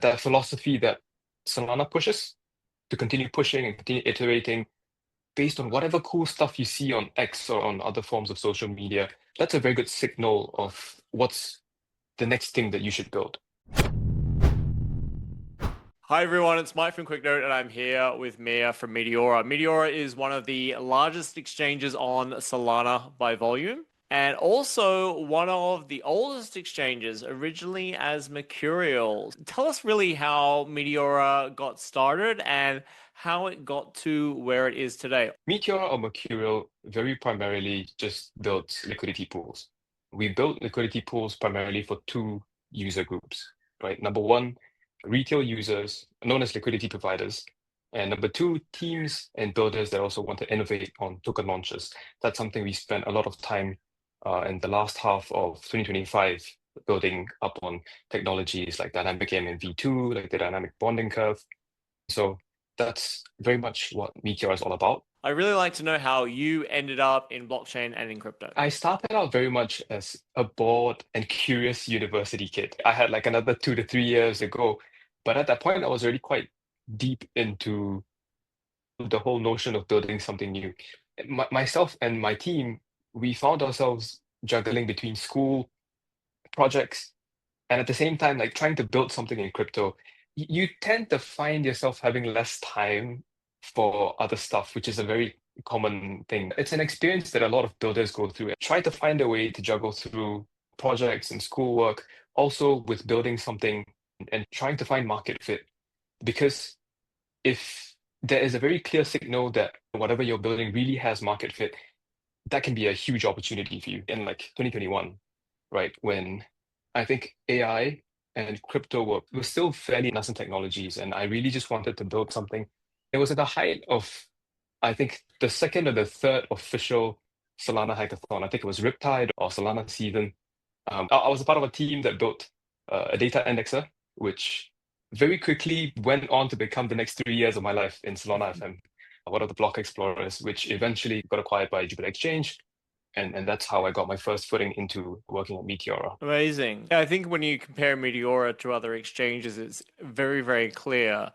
that philosophy that Solana pushes to continue pushing and continue iterating based on whatever cool stuff you see on X or on other forms of social media, that's a very good signal of what's the next thing that you should build. Hi everyone, it's Mike from QuickNote and I'm here with Miir from Meteora. Meteora is one of the largest exchanges on Solana by volume and also one of the oldest exchanges, originally as Mercurial. Tell us really how Meteora got started and how it got to where it is today. Meteora or Mercurial very primarily just built liquidity pools. We built liquidity pools primarily for two user groups, right? Number one, retail users, known as liquidity providers. And number two, teams and builders that also want to innovate on token launches. That's something we spent a lot of time in the last half of 2025 building up on technologies like dynamic M and V2, like the dynamic bonding curve. So that's very much what Meteor is all about. I really like to know how you ended up in blockchain and in crypto. I started out very much as a bored and curious university kid. I had like another 2 to 3 years to go, but at that point, I was already quite deep into the whole notion of building something new. Myself and my team, we found ourselves juggling between school projects and at the same time, like trying to build something in crypto. You tend to find yourself having less time for other stuff, which is a very common thing. It's an experience that a lot of builders go through. Try to find a way to juggle through projects and schoolwork, also with building something and trying to find market fit. Because if there is a very clear signal that whatever you're building really has market fit, that can be a huge opportunity for you in like 2021, right? When I think AI and crypto were still fairly nascent technologies, and I really just wanted to build something. It was at the height of, I think, the second or the third official Solana hackathon. I think it was Riptide or Solana Season. I was a part of a team that built a data indexer, which very quickly went on to become the next 3 years of my life in Solana FM, one of the block explorers, which eventually got acquired by Jupiter Exchange. And that's how I got my first footing into working at Meteora. Amazing. I think when you compare Meteora to other exchanges, it's very, very clear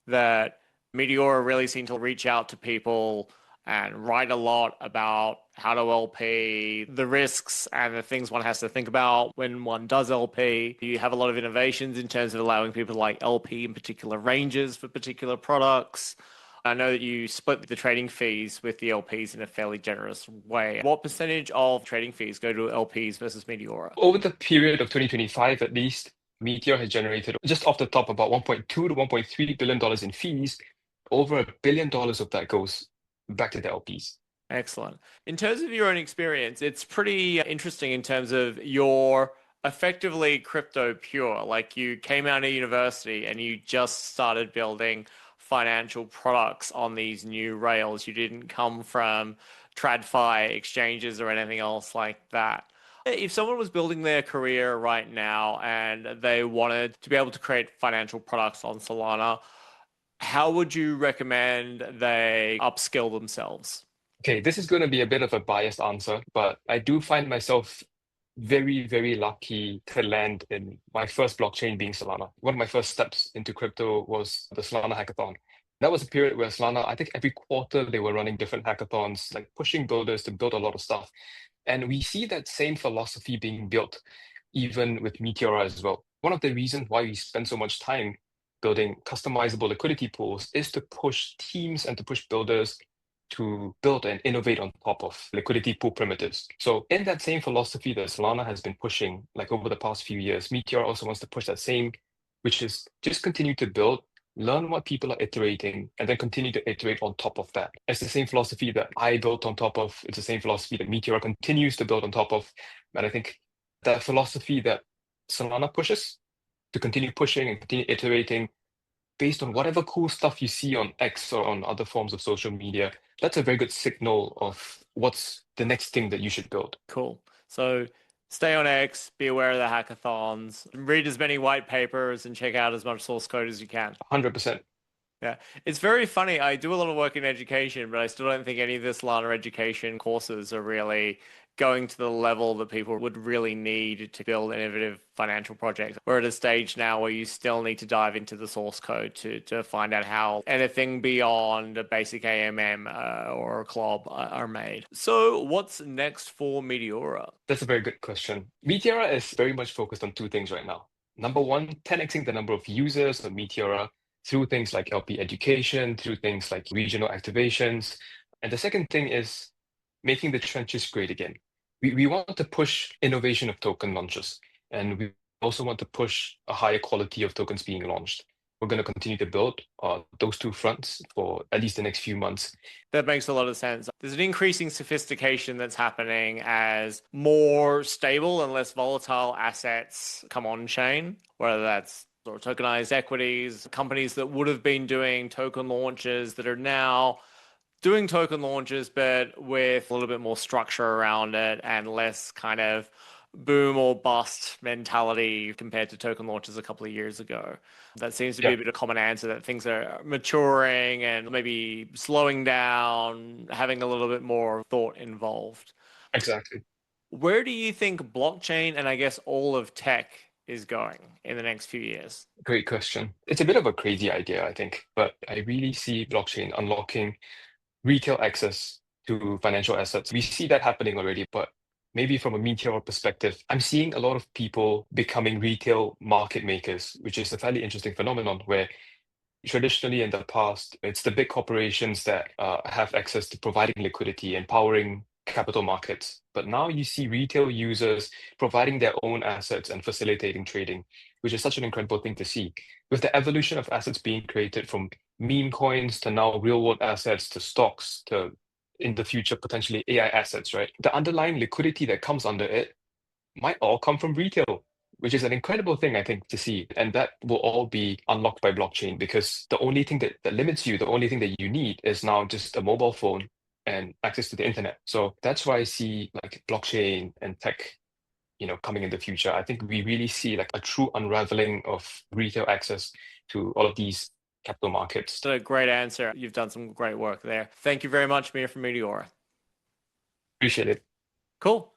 that Meteora really seemed to reach out to people and write a lot about how to LP, the risks and the things one has to think about when one does LP. You have a lot of innovations in terms of allowing people to like LP in particular ranges for particular products. I know that you split the trading fees with the LPs in a fairly generous way. What percentage of trading fees go to LPs versus Meteora? Over the period of 2025, at least, Meteor has generated just off the top about 1.2 to 1.3 billion dollars in fees. Over $1 billion of that goes back to the LPs. Excellent. In terms of your own experience, it's pretty interesting in terms of your effectively crypto pure. Like you came out of university and you just started building financial products on these new rails. You didn't come from TradFi exchanges or anything else like that. If someone was building their career right now and they wanted to be able to create financial products on Solana, how would you recommend they upskill themselves? Okay, this is going to be a bit of a biased answer, but I do find myself very, very lucky to land in my first blockchain being Solana. One of my first steps into crypto was the Solana hackathon. That was a period where Solana, I think every quarter they were running different hackathons, like pushing builders to build a lot of stuff. And we see that same philosophy being built even with Meteora as well. One of the reasons why we spend so much time building customizable liquidity pools is to push teams and to push builders to build and innovate on top of liquidity pool primitives. So in that same philosophy that Solana has been pushing, like over the past few years, Meteor also wants to push that same, which is just continue to build, learn what people are iterating, and then continue to iterate on top of that. It's the same philosophy that I built on top of. It's the same philosophy that Meteor continues to build on top of. And I think that philosophy that Solana pushes to continue pushing and continue iterating based on whatever cool stuff you see on X or on other forms of social media, that's a very good signal of what's the next thing that you should build. Cool. So stay on X, be aware of the hackathons, read as many white papers, and check out as much source code as you can. 100%. Yeah, it's very funny. I do a lot of work in education, but I still don't think any of the Solana education courses are really going to the level that people would really need to build innovative financial projects. We're at a stage now where you still need to dive into the source code to find out how anything beyond a basic AMM or a CLOB are made. So, what's next for Meteora? That's a very good question. Meteora is very much focused on two things right now. Number one, 10xing the number of users of Meteora through things like LP education, through things like regional activations. And the second thing is making the trenches great again. We want to push innovation of token launches, and we also want to push a higher quality of tokens being launched. We're going to continue to build those two fronts for at least the next few months. That makes a lot of sense. There's an increasing sophistication that's happening as more stable and less volatile assets come on chain, whether that's sort of tokenized equities, companies that would have been doing token launches that are now doing token launches, but with a little bit more structure around it and less kind of boom or bust mentality compared to token launches a couple of years ago. That seems to be Yeah, a bit of a common answer that things are maturing and maybe slowing down, having a little bit more thought involved. exactly. Where do you think blockchain and I guess all of tech is going in the next few years? Great question. It's a bit of a crazy idea, I think, but I really see blockchain unlocking retail access to financial assets. We see that happening already, but maybe from a Meteor perspective, I'm seeing a lot of people becoming retail market makers, which is a fairly interesting phenomenon where traditionally in the past, it's the big corporations that have access to providing liquidity and powering capital markets. But now you see retail users providing their own assets and facilitating trading, which is such an incredible thing to see. With the evolution of assets being created from meme coins to now real world assets to stocks to in the future potentially AI assets, right? The underlying liquidity that comes under it might all come from retail, which is an incredible thing, I think, to see. And that will all be unlocked by blockchain because the only thing that limits you, the only thing that you need is now just a mobile phone and access to the internet. So that's why I see like blockchain and tech, coming in the future. I think we really see like a true unraveling of retail access to all of these capital markets. That's a great answer. You've done some great work there. Thank you very much, Mir from Meteora. Appreciate it. Cool.